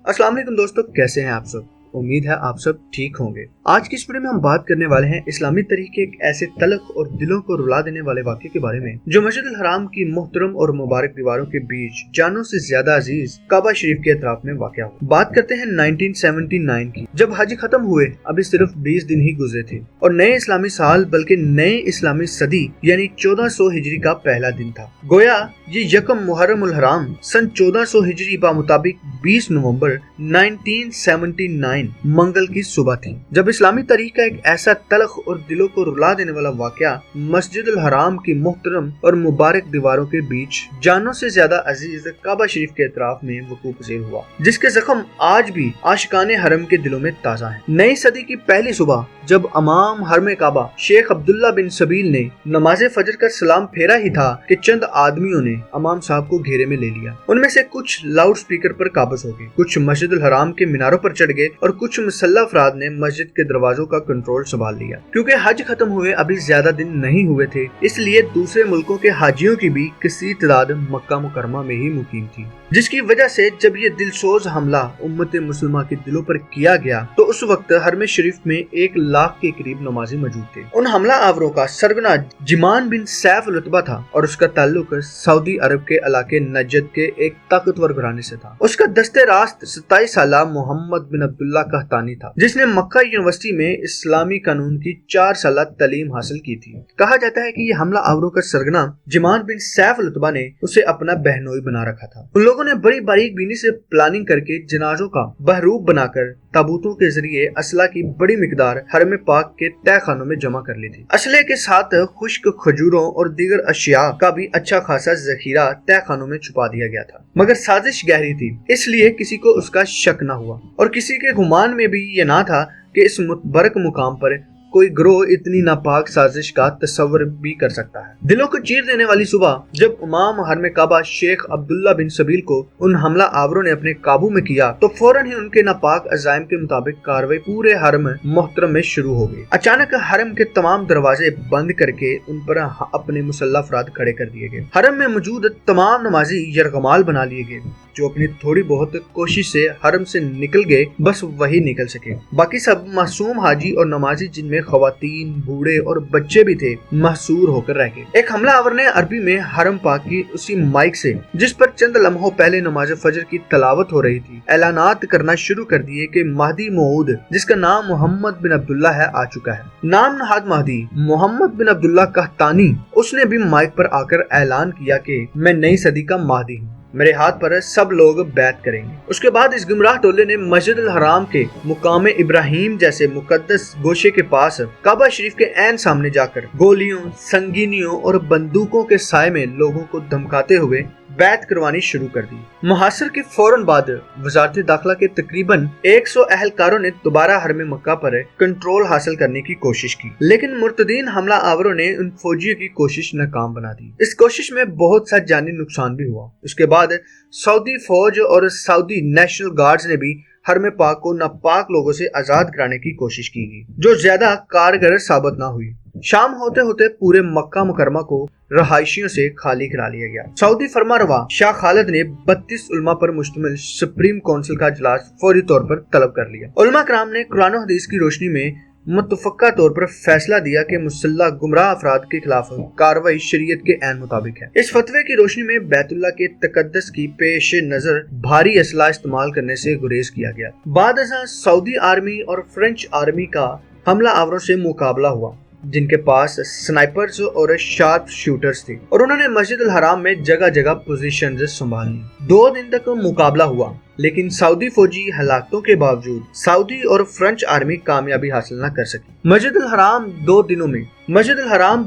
अस्सलाम वालेकुम दोस्तों, कैसे हैं आप सब। उम्मीद है आप सब ठीक होंगे। आज की इस वीडियो में हम बात करने वाले हैं इस्लामी तरीके एक ऐसे तलख और दिलों को रुला देने वाले वाक़े के बारे में जो मस्जिद अल हराम की मुहतरम और मुबारक दीवारों के बीच जानों से ज्यादा अजीज काबा शरीफ के अतराफ में वाक़या हुआ। बात करते हैं 1979 की, जब हज खत्म हुए अभी सिर्फ 20 दिन ही गुजरे थे और नए इस्लामी साल बल्कि नए इस्लामी सदी यानी 1400 हिजरी का पहला दिन था। गोया ये यकम मुहर्रम उल हराम सन 1400 हिजरी बा मुताबिक 20 नवंबर 1979 मंगल की सुबह थी, जब इस्लामी तारीख का एक ऐसा तलख और दिलों को रुला देने वाला वाकया मस्जिद अल हराम की मुहतरम और मुबारक दीवारों के बीच जानों से ज्यादा अजीज काबा शरीफ के अतराफ में वकूअ पज़ीर हुआ, जिसके जख्म आज भी आशिकाने हरम के दिलों में ताज़ा है। नई सदी की पहली सुबह जब इमाम हरम काबा शेख अब्दुल्ला बिन सबील ने नमाज फजर का सलाम फेरा ही था कि चंद आदमियों ने इमाम साहब को घेरे में ले लिया। उनमें से कुछ लाउड स्पीकर पर काबज हो गए, कुछ मस्जिद अल हराम के मीनारों पर चढ़ गए और कुछ मुसल्लह अफराद ने मस्जिद के दरवाजों का कंट्रोल संभाल लिया। क्योंकि हज खत्म हुए अभी ज्यादा दिन नहीं हुए थे, इसलिए दूसरे मुल्कों के हाजियों की भी किसी तादाद मक्का मुकरमा में ही मुकीम थी, जिसकी वजह से जब ये दिलसोज हमला उम्मत मुसलमान के दिलों पर किया गया तो उस वक्त हरम शरीफ में 1 लाख के करीब नमाजी मौजूद थे। उन हमला आवरों का सरगना जिमान बिन सैफ लुतबा था और उसका ताल्लुक सऊदी अरब के इलाके नजद के एक ताकतवर घराने से था। उसका दस्ते रास्त 27 साला मोहम्मद बिन अब्दुल्ला कहतानी था, जिसने मक्का यूनिवर्सिटी में इस्लामी कानून की 4 साल तालीम हासिल की थी। कहा जाता है कि ये हमला आवरों का सरगना जिमान बिन सैफ लुतबा ने उसे अपना बहनोई बना रखा था। उन लोगों ने बड़ी बारीक बीनी से प्लानिंग करके जनाजों का बहरूप बनाकर ताबूतों के जरिए असला की बड़ी मिकदार हरम पाक के तय खानों में जमा कर ली थी। असले के साथ खुश्क खजूरों और दीगर अशिया का भी अच्छा खासा जखीरा तय खानों में छुपा दिया गया था, मगर साजिश गहरी थी, इसलिए किसी को उसका शक न हुआ और किसी के गुमान में भी ये ना था कि इस मुतबरक मुकाम पर कोई ग्रोह इतनी नापाक साजिश का तस्वर भी कर सकता है। दिलों को चीर देने वाली सुबह जब इमाम हरम काबा शेख अब्दुल्ला बिन सबील को उन हमला आवरों ने अपने काबू में किया तो फौरन ही उनके नापाक अज़ाइम के मुताबिक कार्रवाई पूरे हरम मोहतरम में शुरू हो गई। अचानक हरम के तमाम दरवाजे बंद करके उन पर अपने मुसल्लह अफराद खड़े कर दिए गए। हरम में मौजूद तमाम नमाजी यरगमाल बना लिए गए, जो अपनी थोड़ी बहुत कोशिश से हरम से निकल गए बस वही निकल सके। बाकी सब मासूम हाजी और नमाजी, जिनमें खवातीन, बूढ़े और बच्चे भी थे, महसूर होकर रह गए। एक हमला आवर ने अरबी में हरम पाक की उसी माइक से जिस पर चंद लम्हों पहले नमाज फजर की तलावत हो रही थी ऐलानात करना शुरू कर दिए कि महदी मऊद, जिसका नाम मोहम्मद बिन अब्दुल्ला है, आ चुका है। नाम नहाद महदी मोहम्मद बिन अब्दुल्ला कहतानी, उसने भी माइक पर आकर ऐलान किया कि मैं नई सदी का महदी हूँ, मेरे हाथ पर सब लोग बैत करेंगे। उसके बाद इस गुमराह टोले ने मस्जिद अल हराम के मुकाम इब्राहिम जैसे मुकद्दस गोशे के पास काबा शरीफ के ऐन सामने जाकर गोलियों, संगीनियों और बंदूकों के साए में लोगों को धमकाते हुए बैत करवानी शुरू कर दी। मुहासिर के फौरन बाद वजारत दाखिला के तकरीबन 100 अहलकारों ने दोबारा हरम मक्का पर कंट्रोल हासिल करने की कोशिश की, लेकिन मुर्तदीन हमला आवरों ने उन फौजियों की कोशिश नाकाम बना दी। इस कोशिश में बहुत सा जानी नुकसान भी हुआ। उसके बाद सऊदी फौज और सऊदी नेशनल गार्ड्स ने भी हरम पाक को नापाक लोगों से आजाद कराने की कोशिश की गई, जो ज्यादा कारगर साबित न हुई। शाम होते होते पूरे मक्का मुकरमा को रहायशियों से खाली करा लिया गया। सऊदी फरमारवा शाह खालिद ने 32 उलमा पर मुश्तमिल सुप्रीम काउंसिल का इजलास फौरी तौर पर तलब कर लिया। उलमा कराम ने कुरान और हदीस की रोशनी में मुतफक्का तौर पर फैसला दिया कि मुसल्लह गुमराह अफराद के खिलाफ कार्रवाई शरीयत के ऐन मुताबिक है। इस फतवे की रोशनी में बैतुल्लाह के तकद्दस की पेश नजर भारी असला इस्तेमाल करने से गुरेज किया गया। बाद सऊदी आर्मी और फ्रेंच आर्मी का हमला आवरों से मुकाबला हुआ, जिनके पास स्नाइपर्स और शार्प शूटर्स थे, और उन्होंने मस्जिद अल हराम में जगह जगह पोजीशन संभाली। 2 दिन तक मुकाबला हुआ, लेकिन सऊदी फौजी हलाकतों के बावजूद सऊदी और फ्रेंच आर्मी कामयाबी हासिल न कर सकी। मस्जिद अल हराम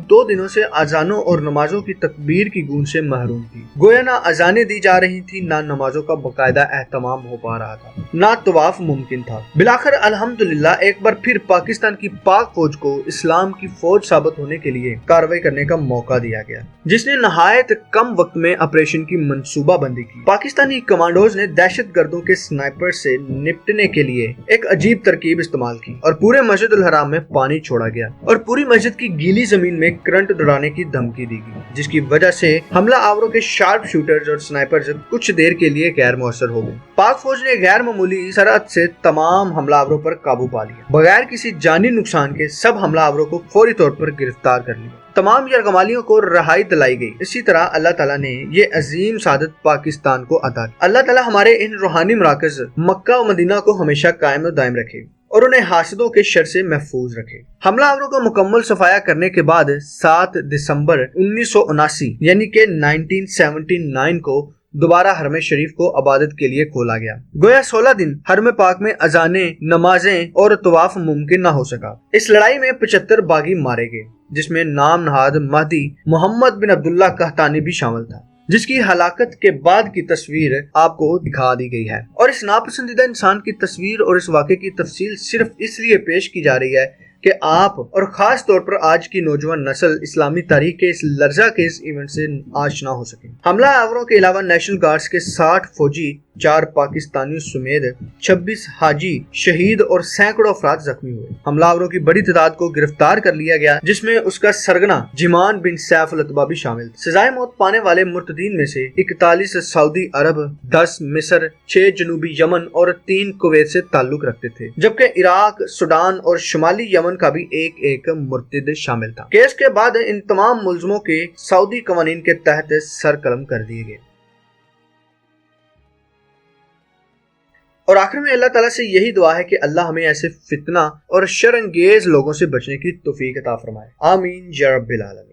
2 दिनों से अजानों और नमाजों की तकबीर की गूंज से महरूम थी। गोया ना अजानें दी जा रही थी, ना नमाजों का बाकायदा एहतमाम हो पा रहा था, ना तवाफ मुमकिन था। बिलाखिर अल्हम्दुलिल्लाह एक बार फिर पाकिस्तान की पाक फौज को इस्लाम की फौज साबित होने के लिए कार्रवाई करने का मौका दिया गया, जिसने नहायत कम वक्त में ऑपरेशन की मंसूबाबंदी की। पाकिस्तानी कमांडोज ने दहशत गर्दों के स्नाइपर से निपटने के लिए एक अजीब तरकीब इस्तेमाल की और पूरे मस्जिद अल हराम में पानी छोड़ा गया और पूरी मस्जिद की गीली जमीन में करंट दौड़ाने की धमकी दी गई, जिसकी वजह से हमला आवरों के शार्प शूटर्स और स्नाइपर्स कुछ देर के लिए गैर मौसर हो गए। पाक फौज ने गैर मामूली सरहद से तमाम हमलावरों पर काबू पा लिया। बगैर किसी जानी नुकसान के सब हमलावरों को फौरी तौर पर गिरफ्तार कर लिया। तमाम यरगमालियों को रहाई दिलाई गई। इसी तरह अल्लाह ताला ने ये अजीम सादत पाकिस्तान को अता की। अल्लाह ताला हमारे इन रूहानी मराकज मक्का और मदीना को हमेशा कायम और दायम रखे और उन्हें हासिदों के शर से महफूज रखे। हमलावरों का मुकम्मल सफाया करने के बाद 7 दिसंबर 1979 यानी कि 1979 को दोबारा हरम शरीफ को इबादत के लिए खोला गया। गोया 16 दिन हरम पाक में अजानें, नमाजें और तवाफ मुमकिन न हो सका। इस लड़ाई में 75 बागी मारे गए, जिसमें नाम नहाद महदी मोहम्मद बिन अब्दुल्ला कहतानी भी शामिल था, जिसकी हलाकत के बाद की तस्वीर आपको दिखा दी गई है। और इस नापसंदीदा इंसान की तस्वीर और इस वाक़े की तफसील सिर्फ इसलिए पेश की जा रही है कि आप और खास तौर पर आज की नौजवान नस्ल इस्लामी तारीख के इस लर्जा के इस इवेंट से आशना हो सके। हमला आवरों के अलावा नेशनल गार्ड्स के 60 फौजी, 4 पाकिस्तानियों समेत 26 हाजी शहीद और सैकड़ों अफराद जख्मी हुए। हमलावरों की बड़ी तादाद को गिरफ्तार कर लिया गया, जिसमें उसका सरगना जिमान बिन सैफ अल अतबा भी शामिल। सजाए मौत पाने वाले मुर्तदीन में से 41 सऊदी अरब, 10 मिस्र, 6 जनूबी यमन और 3 कुवैत से ताल्लुक रखते थे, जबकि इराक, सूडान और शुमाली यमन का भी एक मुर्तद शामिल था। केस के बाद इन तमाम मुल्ज़िमों के सऊदी कवानीन के तहत सर कलम कर दिए गए। और आखिर में अल्लाह ताला से यही दुआ है कि अल्लाह हमें ऐसे फितना और शरअंगेज लोगों से बचने की तौफीक अता फरमाए। आमीन या रब्बिल आलमीन।